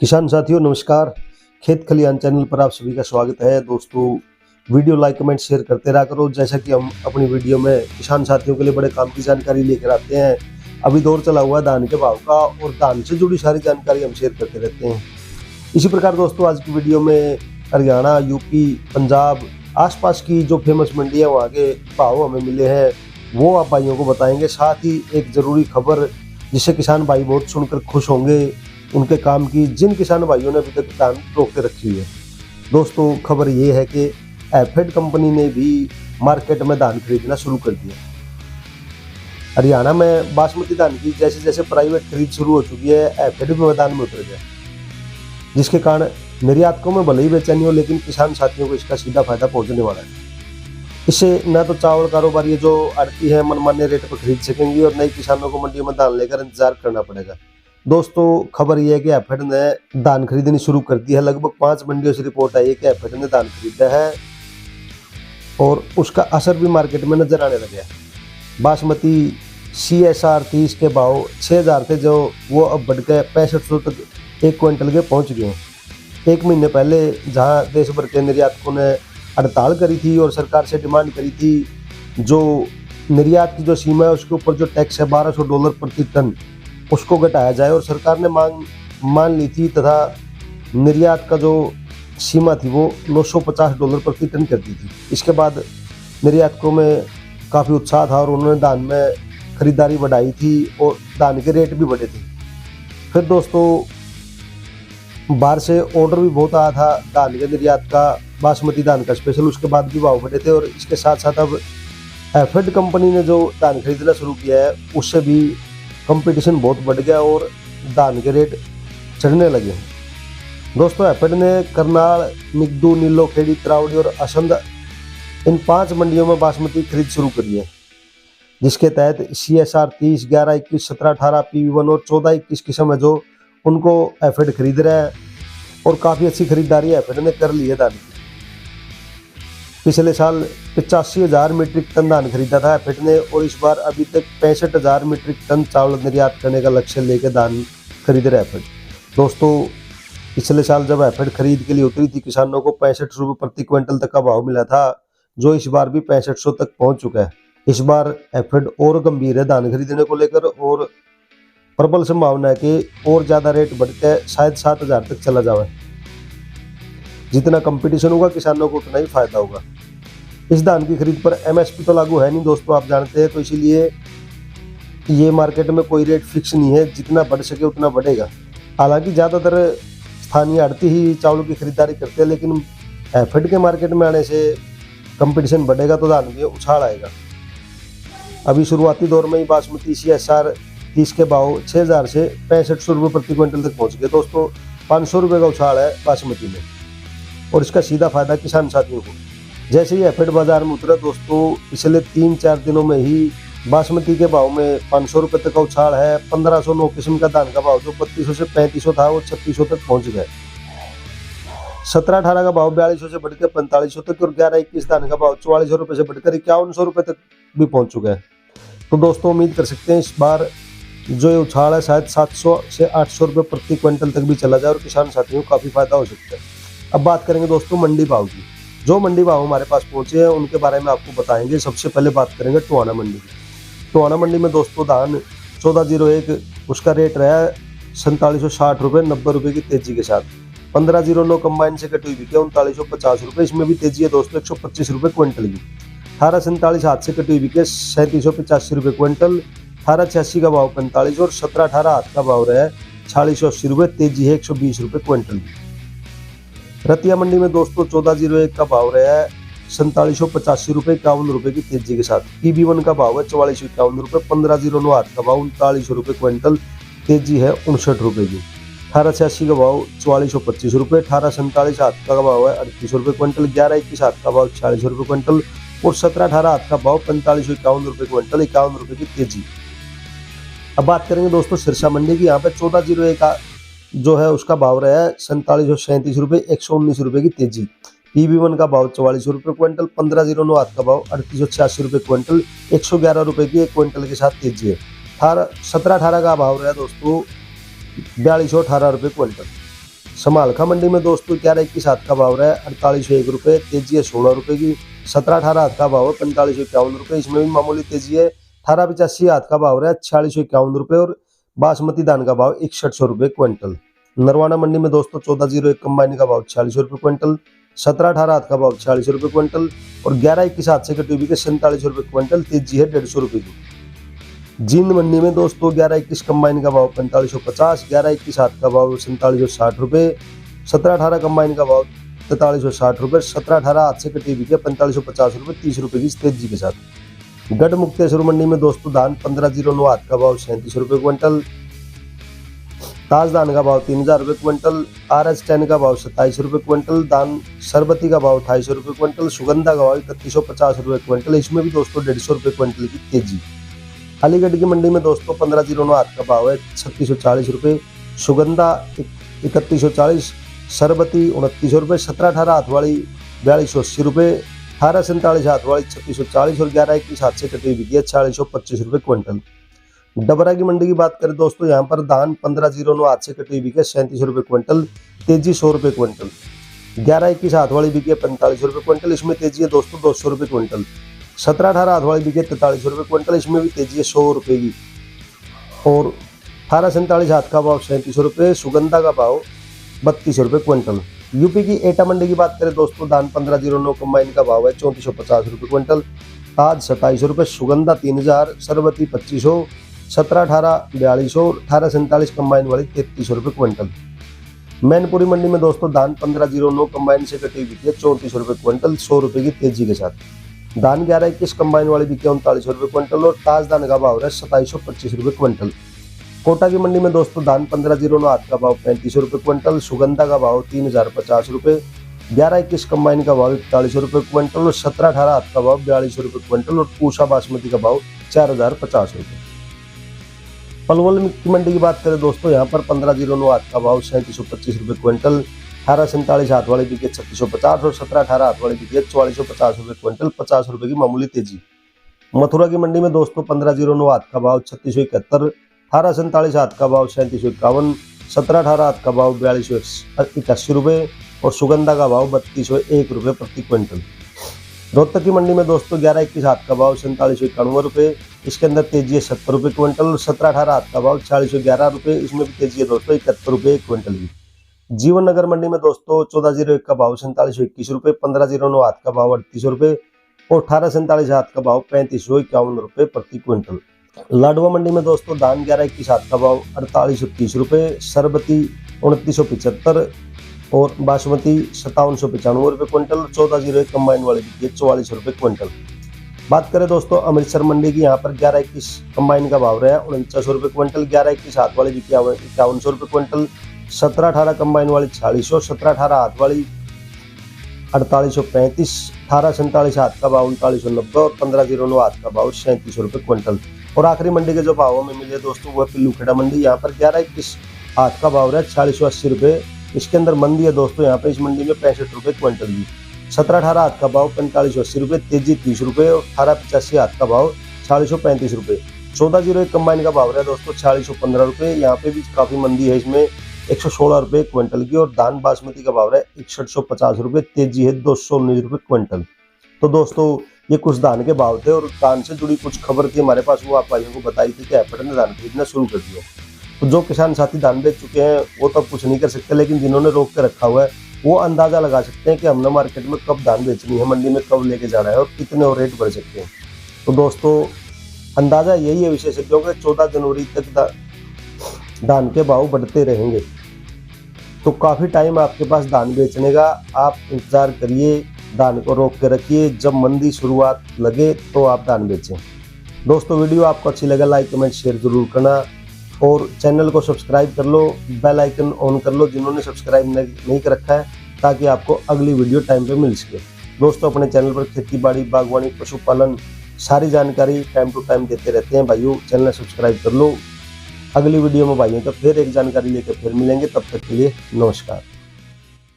किसान साथियों नमस्कार। खेत खलियान चैनल पर आप सभी का स्वागत है। दोस्तों वीडियो लाइक कमेंट शेयर करते रहा करो। जैसा कि हम अपनी वीडियो में किसान साथियों के लिए बड़े काम की जानकारी लेकर आते हैं। अभी दौर चला हुआ है धान के भाव का और धान से जुड़ी सारी जानकारी हम शेयर करते रहते हैं। इसी प्रकार दोस्तों आज की वीडियो में हरियाणा, यूपी, पंजाब आसपास की जो फेमस मंडी है वहाँ के भाव हमें मिले हैं वो आप भाइयों को बताएंगे। साथ ही एक ज़रूरी खबर जिससे किसान भाई बहुत सुनकर खुश होंगे, उनके काम की, जिन किसान भाइयों ने अभी तक धान रोक के रखी हुई है। दोस्तों खबर ये है कि एफेड कंपनी ने भी मार्केट में धान खरीदना शुरू कर दिया। हरियाणा में बासमती धान की जैसे जैसे प्राइवेट खरीद शुरू हो चुकी है, एफेड भी मैदान में उतर गया, जिसके कारण निर्यातकों में भले ही बेचैनी हो लेकिन किसान साथियों को इसका सीधा फायदा पहुंचने वाला है। इससे न तो चावल कारोबारी जो आड़ती है मनमाने रेट पर खरीद सकेंगी और नए किसानों को मंडियों में धान लेकर इंतजार करना पड़ेगा। दोस्तों खबर यह है कि एफेड ने धान खरीदनी शुरू कर दी है। लगभग 5 मंडियों से रिपोर्ट आई है कि एफेड ने धान खरीदा है और उसका असर भी मार्केट में नजर आने लगा है। बासमती CSR 30 के भाव 6000 थे जो वो अब बढ़ के 6500 तक 1 क्विंटल के पहुंच गए हैं। 1 महीने पहले जहां देश भर के निर्यातकों ने हड़ताल करी थी और सरकार से डिमांड करी थी जो निर्यात की जो सीमा है उसके ऊपर जो टैक्स है $1200 प्रति टन उसको घटाया जाए, और सरकार ने मांग मान ली थी तथा निर्यात का जो सीमा थी वो $950 प्रति टन कर दी थी। इसके बाद निर्यातकों में काफ़ी उत्साह था और उन्होंने धान में खरीदारी बढ़ाई थी और धान के रेट भी बढ़े थे। फिर दोस्तों बाहर से ऑर्डर भी बहुत आया था धान के निर्यात का, बासमती धान का स्पेशल, उसके बाद भी भाव बढ़े थे। और इसके साथ साथ अब एफेड कंपनी ने जो धान खरीदना शुरू किया है उससे भी कंपटीशन बहुत बढ़ गया और धान के रेट चढ़ने लगे हैं। दोस्तों एफेड ने करनाल, मिग्दू, नीलोखेड़ी, त्रावड़ी और असंध इन 5 मंडियों में बासमती खरीद शुरू करी है, जिसके तहत CSR 30, 11, 21, 17, 18, PV1 और 14, 21 किस्म है जो उनको एफेड खरीद रहा है और काफ़ी अच्छी खरीदारी एफेड ने कर ली है धान की। पिछले साल 85,000 मीट्रिक टन धान खरीदा था एफेड ने और इस बार अभी तक 65,000 मीट्रिक टन चावल निर्यात करने का लक्ष्य लेकर धान खरीद रहा है एफेड। दोस्तों पिछले साल जब एफेड खरीद के लिए उतरी थी किसानों को 65 रुपये प्रति क्विंटल तक का भाव मिला था, जो इस बार भी 6500 तक पहुंच चुका है। इस बार एफेड और गंभीर है धान खरीदने को लेकर और प्रबल संभावना है कि और ज़्यादा रेट बढ़ के शायद 7,000 तक चला जाए। जितना कंपटीशन होगा किसानों को उतना ही फायदा होगा। इस धान की खरीद पर MSP तो लागू है नहीं दोस्तों, आप जानते हैं, तो इसीलिए ये मार्केट में कोई रेट फिक्स नहीं है, जितना बढ़ सके उतना बढ़ेगा। हालांकि ज़्यादातर स्थानीय आड़ती ही चावलों की खरीदारी करते हैं, लेकिन एफेड के मार्केट में आने से कंपटीशन बढ़ेगा तो धान में उछाल आएगा। अभी शुरुआती दौर में ही बासमती CSR 30 के भाव 6000 से 6500 रुपये प्रति क्विंटल तक पहुँच गए। दोस्तों 500 रुपये का उछाल है बासमती में और इसका सीधा फायदा किसान साथियों को। जैसे ही एफेड बाजार में उतरा दोस्तों पिछले 3-4 दिनों में ही बासमती के भाव में 500 रुपये तक का उछाल है। 1509 किस्म का धान का भाव जो 3200 से 3500 था वो 3600 तक पहुंच गया। 17-18 का भाव 4200 से बढ़कर 4500 तक और 11-21 धान का भाव 4400 रुपये से बढ़कर 5100 रुपये तक भी पहुंच चुका है। तो दोस्तों उम्मीद कर सकते हैं इस बार जो ये उछाल है शायद 700 से 800 रुपये प्रति क्विंटल तक भी चला जाए और किसान साथियों को काफ़ी फायदा हो सकता है। अब बात करेंगे दोस्तों मंडी भाव की। जो मंडी भाव हमारे पास पहुंचे हैं उनके बारे में आपको बताएंगे। सबसे पहले बात करेंगे टोहाना मंडी की। टोहाना मंडी में दोस्तों धान 1401 उसका रेट रहा है 4760 रुपये 90 रुपये की तेजी के साथ। 1509 कंबाइन से कटी हुई बिके 3950 रुपये, इसमें भी तेजी है दोस्तों 125 रुपये क्विंटल की। 1847 हाथ से कटी हुई बिके 3785 रुपये क्विंटल। 1886 का भाव 45 और 1718 हाथ का भाव रहा है 4680 रुपये, तेजी है 120 रुपये क्विंटल की। रतिया मंडी में दोस्तों 1401 का भाव रहा है 4785 रुपये 51 रुपये की तेजी के साथ। PB1 का भाव है 4451 रुपये। 1509 हाथ का भाव 3900 रुपये क्विंटल, तेजी है 59 रुपये की। 1886 का भाव 4425 रुपये। 1847 हाथ का भाव है 3800 रुपये क्विंटल। 1121 हाथ का भाव 4600 रुपये क्विंटल और 1718 हाथ का भाव 4551 रुपये क्विंटल, 51 रुपये की तेजी। अब बात करेंगे दोस्तों सिरसा मंडी की। यहाँ पे 1401 का जो है उसका भाव रहा है 4737 रुपये 119 रुपये की तेजी। PB1 का भाव 4400 रुपये क्विंटल। 1509 हाथ का भाव 3886 रुपये क्विंटल, 111 रुपये की 1 क्विंटल के साथ तेजी है। 1718 का भाव रहा है दोस्तों 4218 रुपये क्विंटल। समालखा मंडी में दोस्तों 11-21 हाथ का भाव रहा है 4801 रुपये, तेजी है 16 रुपये की। 17-18 हाथ का भाव है 4551 रुपये, इसमें भी मामूली तेजी है। 18-85 हाथ का भाव रहा है 4651 रुपये और बासमती धान का भाव 6100 रुपये क्विंटल। नरवाना मंडी में दोस्तों 1401 कंबाइन का भाव 46 रुपये क्विंटल, 17-18 हाथ का भाव 46 रुपये क्विंटल और 11-21 हाथ से कटी हुई के 47 रुपये क्विंटल, तेजी है 150 रुपये की। जींद मंडी में दोस्तों 11-21 कंबाइन का भाव 4550, 11-21 हाथ का भाव 4760 रुपये, 17-18 कंबाइन का भाव 4360 रुपये, 17-18 हाथ से कटी हुई के 4550 रुपये, 30 रुपये की तेजी के साथ। गढ़ मुक्तेश्वर मंडी में दोस्तों धान 1509 हाथ का भाव 37 रुपये क्विंटल, ताज धान का भाव 3000 रुपये क्विंटल, RS10 का भाव 27 रुपये क्विंटल, धान सरबती का भाव 2800 रुपये क्विंटल, सुगंधा का भाव 3150 रुपये क्विंटल, इसमें भी दोस्तों 150 रुपये क्विंटल की तेजी। अलीगढ़ की मंडी में दोस्तों 1509 हाथ का भाव है 3640 रुपये, सुगंधा 3140, सरबती 2900 रुपये, 17-18 हाथ वाली 4280 रुपये, 18-47 हाथ वाली 3640 और 11-21 हाथ से कटी हुई 4625 रुपये क्विंटल। डबरा की मंडी की बात करें दोस्तों, यहाँ पर धान 1509 हाथ से कटी हुई 37 रुपये क्विंटल, तेजी 100 रुपये क्विंटल। 11-21 हाथ वाली बिकी 45 रुपये क्विंटल, इसमें तेजी है दोस्तों 200 रुपये क्विंटल। 17-18 हाथ वाली बिकी 43 रुपये क्विंटल, इसमें भी तेजी है 100 रुपये की। और 18-47 हाथ का भाव 37 रुपये, सुगंधा का भाव 32 रुपये क्विंटल। यूपी की एटा मंडी की बात करें दोस्तों, धान 1509 कंबाइन का भाव है 3450 रुपये क्विंटल, ताज 27 रुपये, सुगंधा 3000, सरबती 2500, 17-18 4200, 18-47 कंबाइन वाली 3300 रुपये क्विंटल। मैनपुरी मंडी में दोस्तों धान 1509 कंबाइन से कटी बिकी 34 रुपये क्विंटल, 100 रुपये की तेजी के साथ। धान 11-21 कंबाइन वाली बिकी 39 रुपये क्विंटल और ताज धान का भाव है 2725 रुपये क्विंटल। कोटा की मंडी में दोस्तों धान 1509 हाथ का भाव 35 रुपये क्विंटल, सुगंधा का भाव 3050 रुपये, 11-21 कंबाइन का भाव 41 रुपये क्विंटल और 17-18 हाथ का भाव 42 रुपये क्विंटल और पूसा बासमती का भाव 4050 रुपये। पलवल की मंडी की बात करें दोस्तों, यहाँ पर 1509 हाथ का भाव 3725 रुपये क्विंटल, 18-47 हाथ वाली बिकी 3650 और 17-18 हाथ वाली बिकी 4450 रुपये क्विंटल, 50 रुपये की मामूली तेजी। मथुरा की मंडी में दोस्तों 1509 हाथ का भाव 3671, 18-47 हाथ का भाव 3751, 17-18 हाथ का भाव 4281 रुपये और सुगंधा का भाव 3201 रुपये प्रति क्विंटल। रोहतक की मंडी में दोस्तों 11-21 हाथ का भाव 4791 रुपये, इसके अंदर तेजी है 70 रुपये क्विंटल और 17-18 हाथ का भाव 4611 रुपये, इसमें भी तेजी है दोस्तों 71 रुपये क्विंटल की। जीवन नगर मंडी में दोस्तों 1401 का भाव 4721 रुपये, 1509 हाथ का भाव 3800 रुपये और 18-47 हाथ का भाव 3551 रुपये प्रति क्विंटल। लाडवा मंडी में दोस्तों धान 11-21 हाथ का भाव 4830 रुपये, सरबती 2975 और बासमती 5795 रुपये क्विंटल, 1401 कंबाइन वाली बिकी 44 रुपये क्विंटल। बात करें दोस्तों अमृतसर मंडी की, यहाँ पर 11-21 कंबाइन का भाव रहा है 49 रुपये क्विंटल, 11-21 हाथ वाली बिकी 5100 रुपये क्विंटल, 17-18 कंबाइन वाली 4600, 17-18 हाथ वाली 4835, 18-47 हाथ का भाव 3990 और 1509 हाथ का भाव 3700 रुपये क्विंटल। और आखिरी मंडी के जो भावों में मिले दोस्तों वह पिल्लूखेड़ा मंडी, यहाँ पर 11-21 हाथ का भाव रहा है 4680 रुपये, इसके अंदर मंदी है दोस्तों यहाँ पे इस मंडी में 65 रुपये क्विंटल की। 17-18 हाथ का भाव 4580 रुपये, तेजी 30 रुपये और 18-85 हाथ का भाव 4635 रुपये। 1401 कंबाइन का भाव रहा है दोस्तों 4615 रुपये, यहाँ पे भी काफी मंदी है, इसमें 116 रुपये क्विंटल की। और धान बासमती का भाव रहा है 6150 रुपये, तेजी है 219 रुपये क्विंटल। तो दोस्तों ये कुछ धान के भाव थे और धान से जुड़ी कुछ खबर थी हमारे पास, वो आप भाइयों को बताई थी कि एफएड ने धान खरीदना शुरू कर दिया। तो जो किसान साथी धान बेच चुके हैं वो तो कुछ नहीं कर सकते, लेकिन जिन्होंने रोक के रखा हुआ है वो अंदाजा लगा सकते हैं कि हमने मार्केट में कब धान बेचनी है, मंडी में कब लेके जाना है और कितने और रेट बढ़ सकते हैं। तो दोस्तों अंदाजा यही है विशेषज्ञों के 14 जनवरी तक धान के भाव बढ़ते रहेंगे। तो काफ़ी टाइम आपके पास धान बेचने का, आप इंतज़ार करिए, धान को रोक के रखिए, जब मंदी शुरुआत लगे तो आप धान बेचें। दोस्तों वीडियो आपको अच्छी लगा लाइक कमेंट शेयर जरूर करना और चैनल को सब्सक्राइब कर लो, बेल आइकन ऑन कर लो जिन्होंने सब्सक्राइब नहीं कर रखा है, ताकि आपको अगली वीडियो टाइम पे मिल सके। दोस्तों अपने चैनल पर खेती बाड़ी बागवानी पशुपालन सारी जानकारी टाइम टू टाइम देते रहते हैं भाइयों, चैनल सब्सक्राइब कर लो। अगली वीडियो में भाइयों तो फिर एक जानकारी लेकर फिर मिलेंगे, तब तक के लिए नमस्कार।